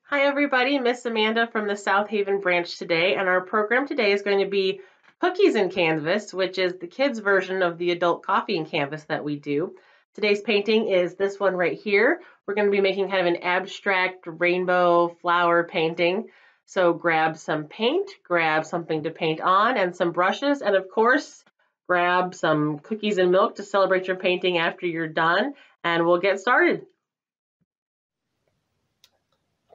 Hi everybody, Miss Amanda from the South Haven branch today, and our program today is going to be Cookies in Canvas, which is the kids' version of the adult coffee and canvas that we do. Today's painting is this one right here. We're going to be making kind of an abstract rainbow flower painting. So grab some paint, grab something to paint on, and some brushes, and of course, grab some cookies and milk to celebrate your painting after you're done, and we'll get started.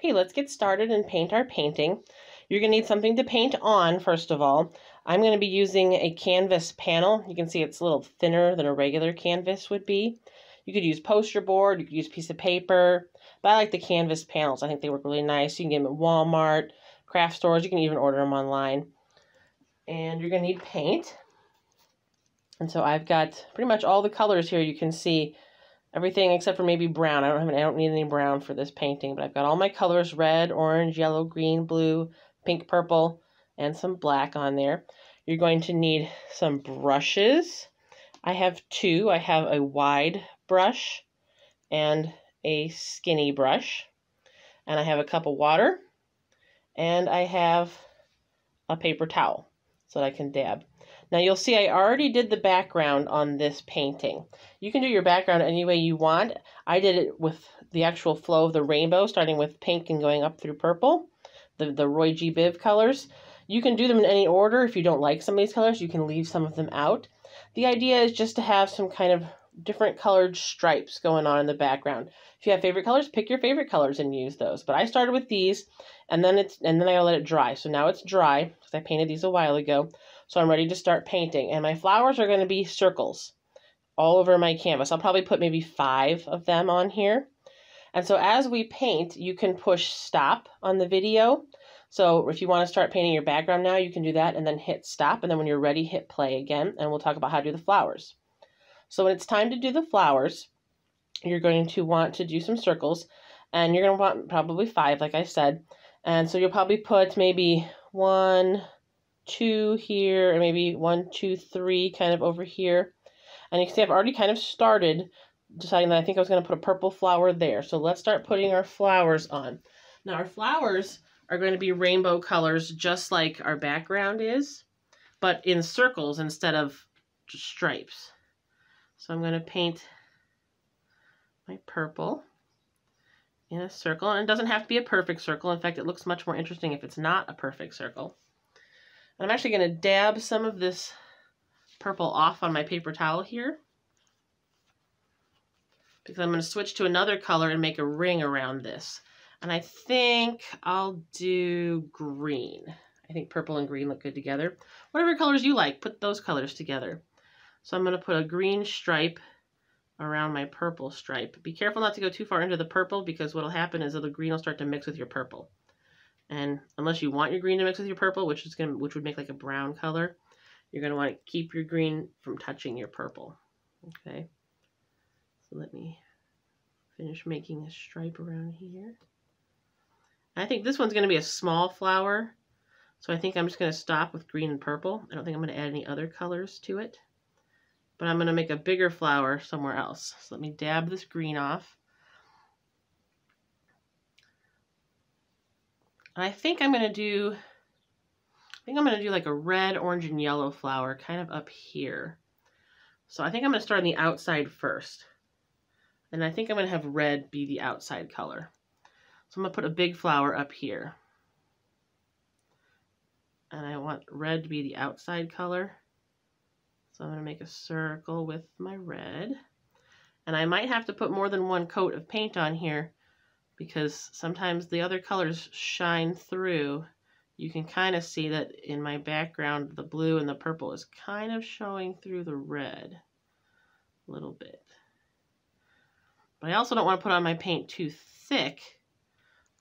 Okay, let's get started and paint our painting. You're going to need something to paint on, first of all. I'm going to be using a canvas panel. You can see it's a little thinner than a regular canvas would be. You could use poster board, you could use a piece of paper, but I like the canvas panels. I think they work really nice. You can get them at Walmart, craft stores. You can even order them online. And you're going to need paint. And so I've got pretty much all the colors here. You can see everything except for maybe brown. I don't need any brown for this painting, but I've got all my colors: red, orange, yellow, green, blue, pink, purple, and some black on there. You're going to need some brushes. I have two. I have a wide brush and a skinny brush. And I have a cup of water. And I have a paper towel so that I can dab. Now you'll see I already did the background on this painting. You can do your background any way you want. I did it with the actual flow of the rainbow, starting with pink and going up through purple, the Roy G. Biv colors. You can do them in any order. If you don't like some of these colors, you can leave some of them out. The idea is just to have some kind of different colored stripes going on in the background. If you have favorite colors, pick your favorite colors and use those. But I started with these, and then I let it dry. So now it's dry because I painted these a while ago. So I'm ready to start painting. And my flowers are going to be circles all over my canvas. I'll probably put maybe 5 of them on here. And so as we paint, you can push stop on the video. So if you want to start painting your background now, you can do that and then hit stop. And then when you're ready, hit play again. And we'll talk about how to do the flowers. So when it's time to do the flowers, you're going to want to do some circles. And you're going to want probably 5, like I said. And so you'll probably put maybe 1, 2 here, and maybe 1, 2, 3 kind of over here. And you can see I've already kind of started deciding that I think I was going to put a purple flower there. So let's start putting our flowers on. Now our flowers are going to be rainbow colors just like our background is, but in circles instead of just stripes. So I'm going to paint my purple in a circle. And it doesn't have to be a perfect circle. In fact, it looks much more interesting if it's not a perfect circle. And I'm actually going to dab some of this purple off on my paper towel here, because I'm going to switch to another color and make a ring around this. And I think I'll do green. I think purple and green look good together. Whatever colors you like, put those colors together. So I'm going to put a green stripe around my purple stripe. Be careful not to go too far into the purple, because what will happen is that the green will start to mix with your purple. And unless you want your green to mix with your purple, which would make like a brown color, you're going to want to keep your green from touching your purple. Okay. So let me finish making a stripe around here. I think this one's going to be a small flower, so I think I'm just going to stop with green and purple. I don't think I'm going to add any other colors to it, but I'm going to make a bigger flower somewhere else. So let me dab this green off. And I think I'm going to do like a red, orange, and yellow flower kind of up here. So I think I'm going to start on the outside first. And I think I'm going to have red be the outside color. So I'm going to put a big flower up here. And I want red to be the outside color. So I'm going to make a circle with my red. And I might have to put more than one coat of paint on here, because sometimes the other colors shine through. You can kind of see that in my background, the blue and the purple is kind of showing through the red a little bit. But I also don't want to put on my paint too thick,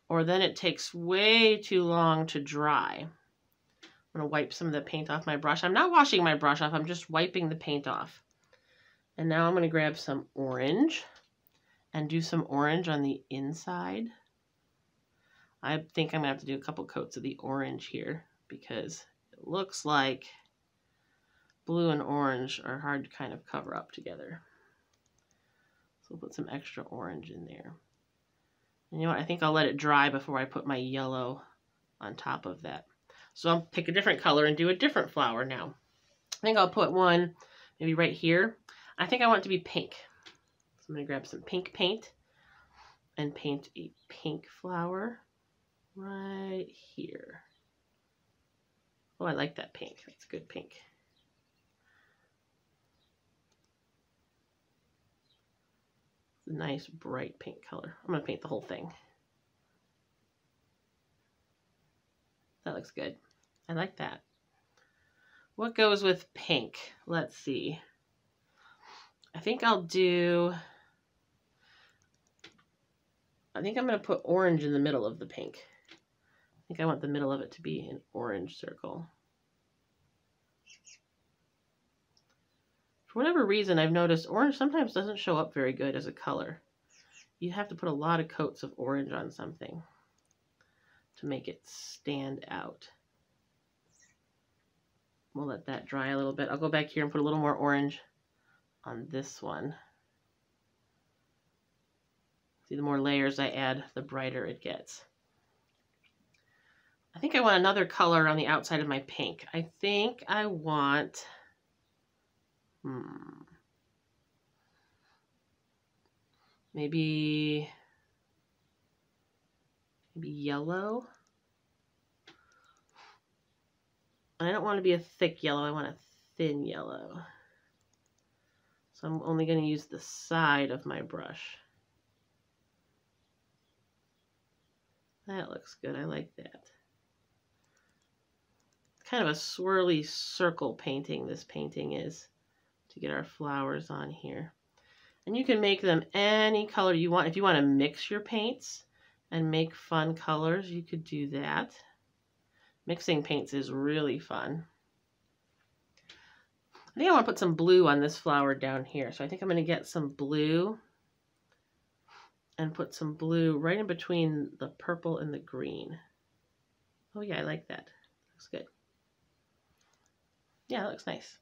or then it takes way too long to dry. I'm going to wipe some of the paint off my brush. I'm not washing my brush off, I'm just wiping the paint off. And now I'm going to grab some orange and do some orange on the inside. I think I'm going to have to do a couple coats of the orange here, because it looks like blue and orange are hard to kind of cover up together. So we'll put some extra orange in there. And you know what? I think I'll let it dry before I put my yellow on top of that. So I'll pick a different color and do a different flower now. I think I'll put one maybe right here. I think I want it to be pink. So I'm going to grab some pink paint and paint a pink flower right here. Oh, I like that pink. That's a good pink. It's a nice bright pink color. I'm going to paint the whole thing. That looks good. I like that. What goes with pink? Let's see. I think I'm going to put orange in the middle of the pink. I think I want the middle of it to be an orange circle. For whatever reason, I've noticed orange sometimes doesn't show up very good as a color. You have to put a lot of coats of orange on something to make it stand out. We'll let that dry a little bit. I'll go back here and put a little more orange on this one. See, the more layers I add, the brighter it gets. I think I want another color on the outside of my pink. I think I want, maybe yellow. I don't want to be a thick yellow. I want a thin yellow. So I'm only going to use the side of my brush. That looks good. I like that. Kind of a swirly circle painting this painting is to get our flowers on here. And you can make them any color you want. If you want to mix your paints and make fun colors, you could do that. Mixing paints is really fun. I think I want to put some blue on this flower down here. So I think I'm going to get some blue and put some blue right in between the purple and the green. Oh yeah, I like that. Looks good. Yeah, that looks nice.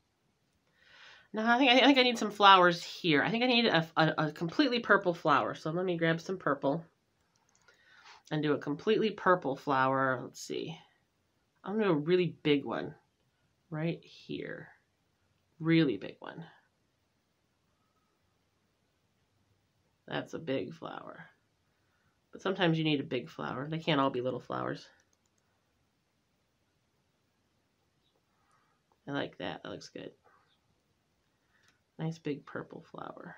Now I think I need some flowers here. I think I need a completely purple flower. So let me grab some purple and do a completely purple flower. Let's see. I'm going to do a really big one right here. Really big one. That's a big flower. But sometimes you need a big flower. They can't all be little flowers. I like that. That looks good. Nice big purple flower.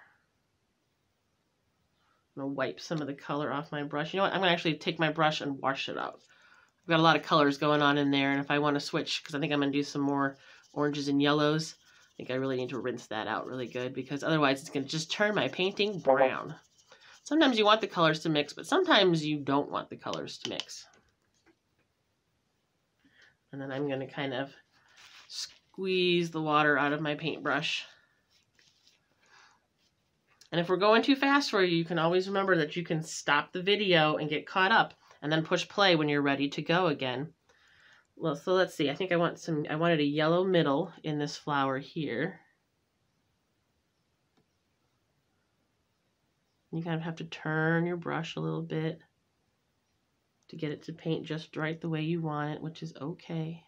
I'm going to wipe some of the color off my brush. You know what? I'm going to actually take my brush and wash it out. I've got a lot of colors going on in there, and if I want to switch, because I think I'm going to do some more oranges and yellows, I think I really need to rinse that out really good, because otherwise it's going to just turn my painting brown. Sometimes you want the colors to mix, but sometimes you don't want the colors to mix. And then I'm going to kind of squeeze the water out of my paintbrush. And if we're going too fast for you, you can always remember that you can stop the video and get caught up and then push play when you're ready to go again. Well, so let's see. I think I wanted a yellow middle in this flower here. You kind of have to turn your brush a little bit to get it to paint just right the way you want it, which is okay.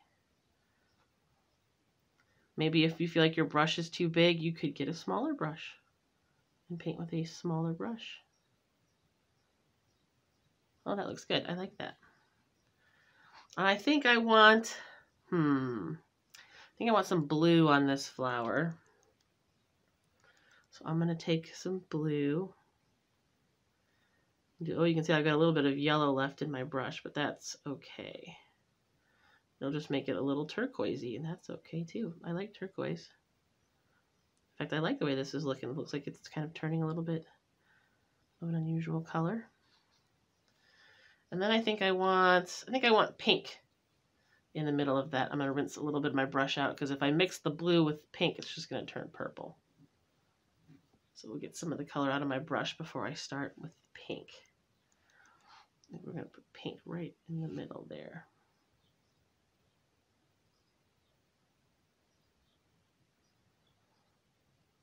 Maybe if you feel like your brush is too big, you could get a smaller brush and paint with a smaller brush. Oh, that looks good. I like that. I think I want, I think I want some blue on this flower. So I'm going to take some blue. Oh, you can see I've got a little bit of yellow left in my brush, but that's okay. It'll just make it a little turquoisey, and that's okay too. I like turquoise. In fact, I like the way this is looking. It looks like it's kind of turning a little bit of an unusual color. And then I think I want pink in the middle of that. I'm going to rinse a little bit of my brush out, because if I mix the blue with pink, it's just going to turn purple. So we'll get some of the color out of my brush before I start with pink. And we're going to put pink right in the middle there.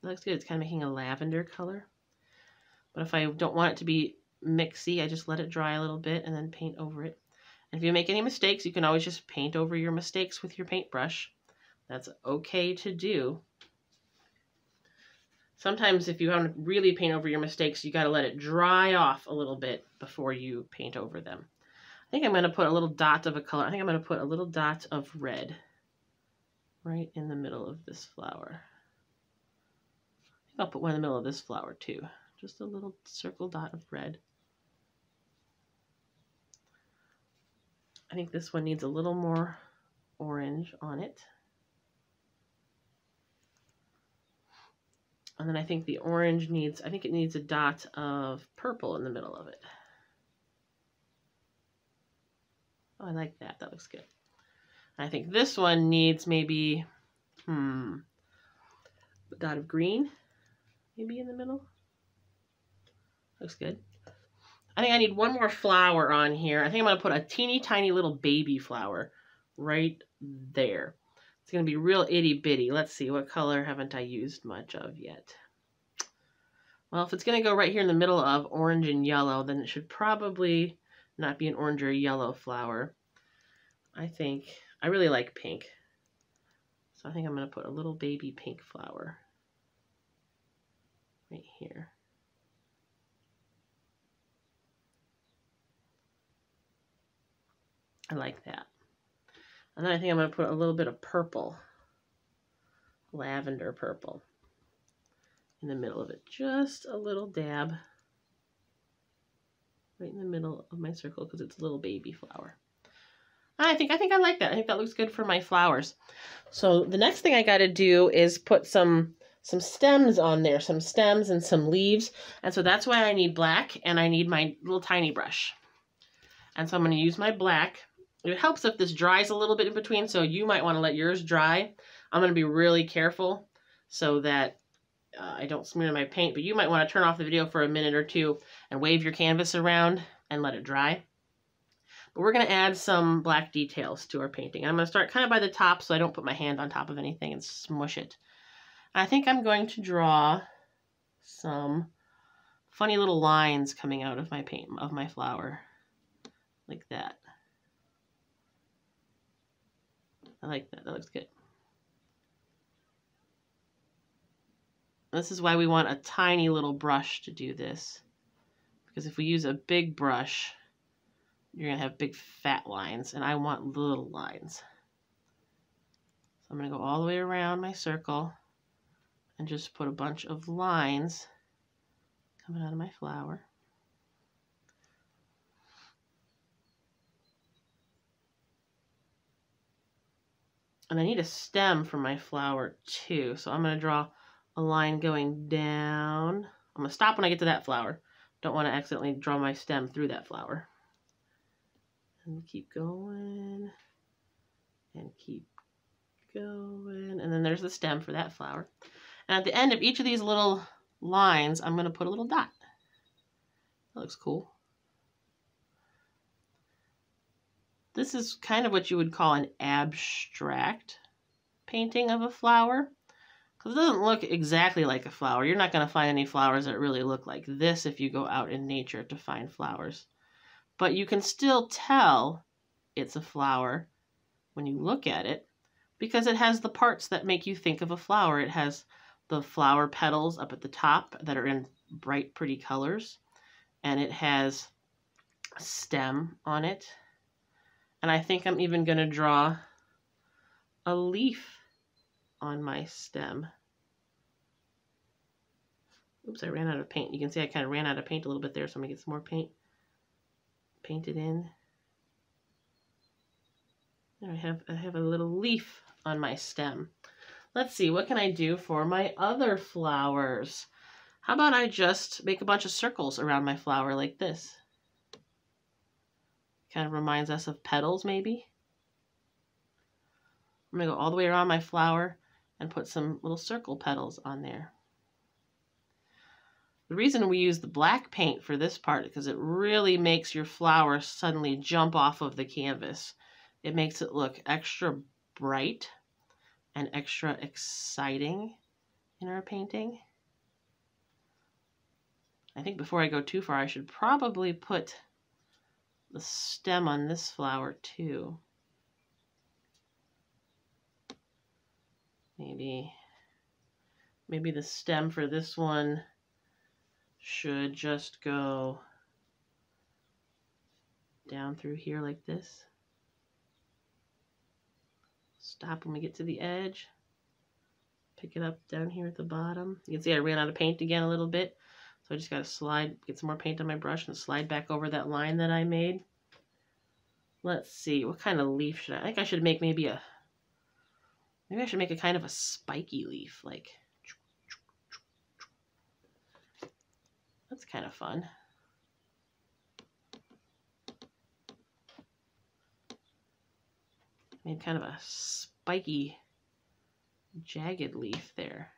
That looks good. It's kind of making a lavender color. But if I don't want it to be mixy. I just let it dry a little bit and then paint over it. And if you make any mistakes, you can always just paint over your mistakes with your paintbrush. That's okay to do. Sometimes if you want to really paint over your mistakes, you got to let it dry off a little bit before you paint over them. I think I'm going to put a little dot of a color. I think I'm going to put a little dot of red right in the middle of this flower. I think I'll put one in the middle of this flower too. Just a little circle dot of red. I think this one needs a little more orange on it. And then I think the orange needs, I think it needs a dot of purple in the middle of it. Oh, I like that. That looks good. And I think this one needs maybe, a dot of green, maybe in the middle. Looks good. I think I need one more flower on here. I think I'm going to put a teeny tiny little baby flower right there. It's going to be real itty bitty. Let's see, what color haven't I used much of yet? Well, if it's going to go right here in the middle of orange and yellow, then it should probably not be an orange or yellow flower. I really like pink. So I think I'm going to put a little baby pink flower right here. I like that. And then I think I'm going to put a little bit of purple, lavender purple, in the middle of it. Just a little dab right in the middle of my circle because it's a little baby flower. I think I like that. I think that looks good for my flowers. So the next thing I got to do is put some stems on there, some stems and some leaves. And so that's why I need black and I need my little tiny brush. And so I'm going to use my black. It helps if this dries a little bit in between, so you might want to let yours dry. I'm going to be really careful so that I don't smear my paint, but you might want to turn off the video for a minute or two and wave your canvas around and let it dry. But we're going to add some black details to our painting. I'm going to start kind of by the top so I don't put my hand on top of anything and smush it. And I think I'm going to draw some funny little lines coming out of my paint, of my flower, like that. I like that. That looks good. This is why we want a tiny little brush to do this. Because if we use a big brush, you're going to have big fat lines, and I want little lines. So I'm going to go all the way around my circle and just put a bunch of lines coming out of my flower. And I need a stem for my flower too. So I'm going to draw a line going down. I'm going to stop when I get to that flower. Don't want to accidentally draw my stem through that flower. And keep going. And keep going. And then there's the stem for that flower. And at the end of each of these little lines, I'm going to put a little dot. That looks cool. This is kind of what you would call an abstract painting of a flower, because it doesn't look exactly like a flower. You're not going to find any flowers that really look like this if you go out in nature to find flowers. But you can still tell it's a flower when you look at it, because it has the parts that make you think of a flower. It has the flower petals up at the top that are in bright, pretty colors, and it has a stem on it. And I think I'm even going to draw a leaf on my stem. Oops, I ran out of paint. You can see I kind of ran out of paint a little bit there, so I'm going to get some more paint. Paint it in. There I have a little leaf on my stem. Let's see, what can I do for my other flowers? How about I just make a bunch of circles around my flower like this? Kind of reminds us of petals, maybe. I'm going to go all the way around my flower and put some little circle petals on there. The reason we use the black paint for this part is because it really makes your flower suddenly jump off of the canvas. It makes it look extra bright and extra exciting in our painting. I think before I go too far, I should probably put the stem on this flower too. Maybe the stem for this one should just go down through here like this. Stop when we get to the edge. Pick it up down here at the bottom. You can see I ran out of paint again a little bit. So I just got to slide, get some more paint on my brush and slide back over that line that I made. Let's see, what kind of leaf should I think I should make maybe I should make a kind of a spiky leaf, like. That's kind of fun. Made kind of a spiky, jagged leaf there.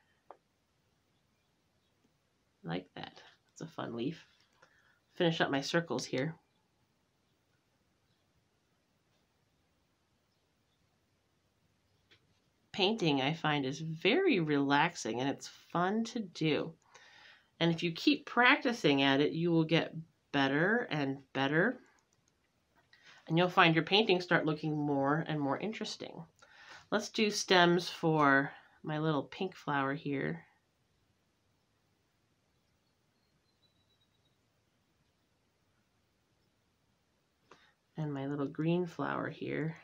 I like that. It's a fun leaf. Finish up my circles here. Painting, I find, is very relaxing and it's fun to do. And if you keep practicing at it, you will get better and better. And you'll find your paintings start looking more and more interesting. Let's do stems for my little pink flower here. And my little green flower here.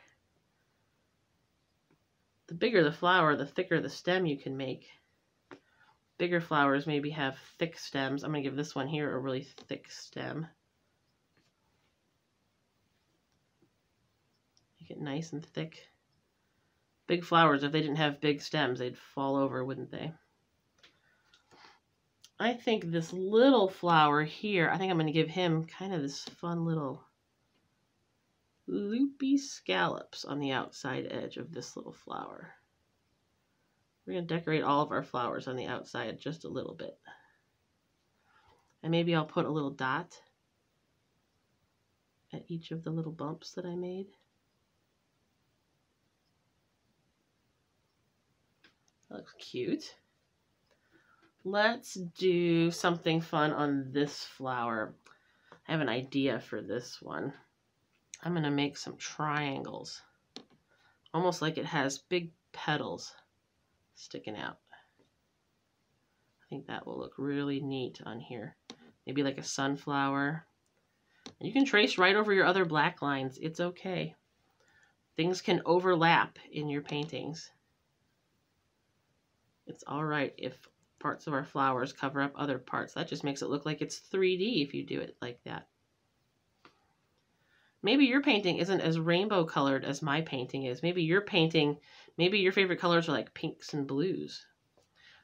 The bigger the flower, the thicker the stem you can make. Bigger flowers maybe have thick stems. I'm going to give this one here a really thick stem. Make it nice and thick. Big flowers, if they didn't have big stems, they'd fall over, wouldn't they? I think this little flower here, I think I'm going to give him kind of this fun little loopy scallops on the outside edge of this little flower. We're going to decorate all of our flowers on the outside just a little bit. And maybe I'll put a little dot at each of the little bumps that I made. That looks cute. Let's do something fun on this flower. I have an idea for this one. I'm going to make some triangles. Almost like it has big petals sticking out. I think that will look really neat on here. Maybe like a sunflower. And you can trace right over your other black lines. It's okay. Things can overlap in your paintings. It's all right if parts of our flowers cover up other parts. That just makes it look like it's 3D if you do it like that. Maybe your painting isn't as rainbow colored as my painting is. Maybe your favorite colors are like pinks and blues.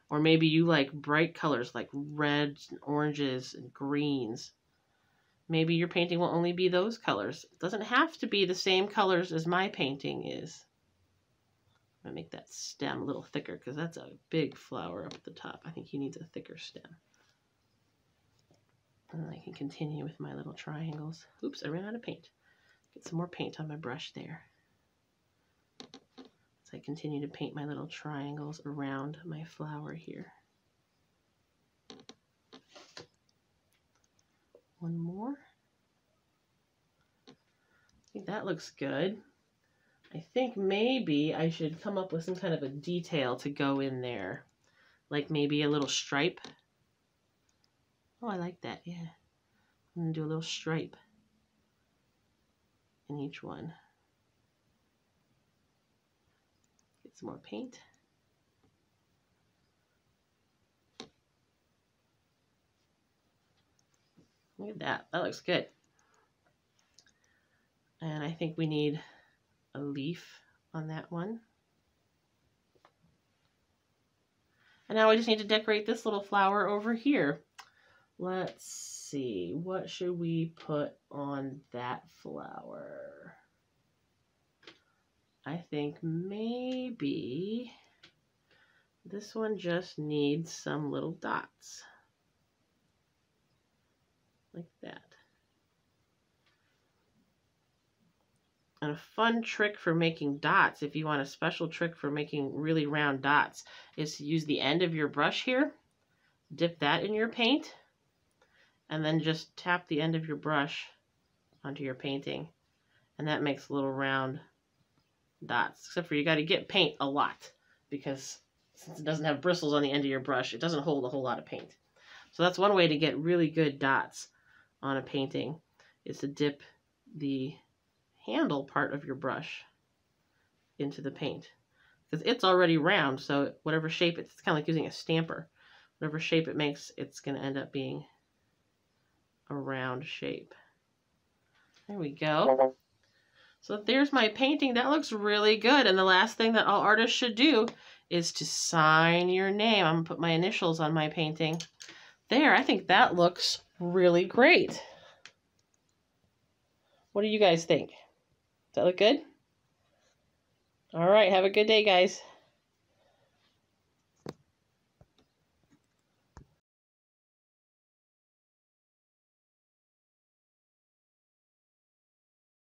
Or maybe you like bright colors like reds and oranges and greens. Maybe your painting will only be those colors. It doesn't have to be the same colors as my painting is. I'm going to make that stem a little thicker because that's a big flower up at the top. I think he needs a thicker stem. And then I can continue with my little triangles. Oops, I ran out of paint. Get some more paint on my brush there. As I continue to paint my little triangles around my flower here. One more. I think that looks good. I think maybe I should come up with some kind of a detail to go in there. Like maybe a little stripe. Oh, I like that, yeah. I'm going to do a little stripe in each one. Get some more paint. Look at that. That looks good. And I think we need a leaf on that one. And now I just need to decorate this little flower over here. Let's see, what should we put on that flower? I think maybe this one just needs some little dots. Like that. And a fun trick for making dots, if you want a special trick for making really round dots, is to use the end of your brush here, dip that in your paint, and then just tap the end of your brush onto your painting. And that makes little round dots. Except for you got to get paint a lot, because since it doesn't have bristles on the end of your brush, it doesn't hold a whole lot of paint. So that's one way to get really good dots on a painting, is to dip the handle part of your brush into the paint. Because it's already round, so whatever shape it's kind of like using a stamper. Whatever shape it makes, it's going to end up being a round shape. There we go. So there's my painting. That looks really good. And the last thing that all artists should do is to sign your name. I'm going to put my initials on my painting. There, I think that looks really great. What do you guys think? Does that look good? All right, have a good day, guys.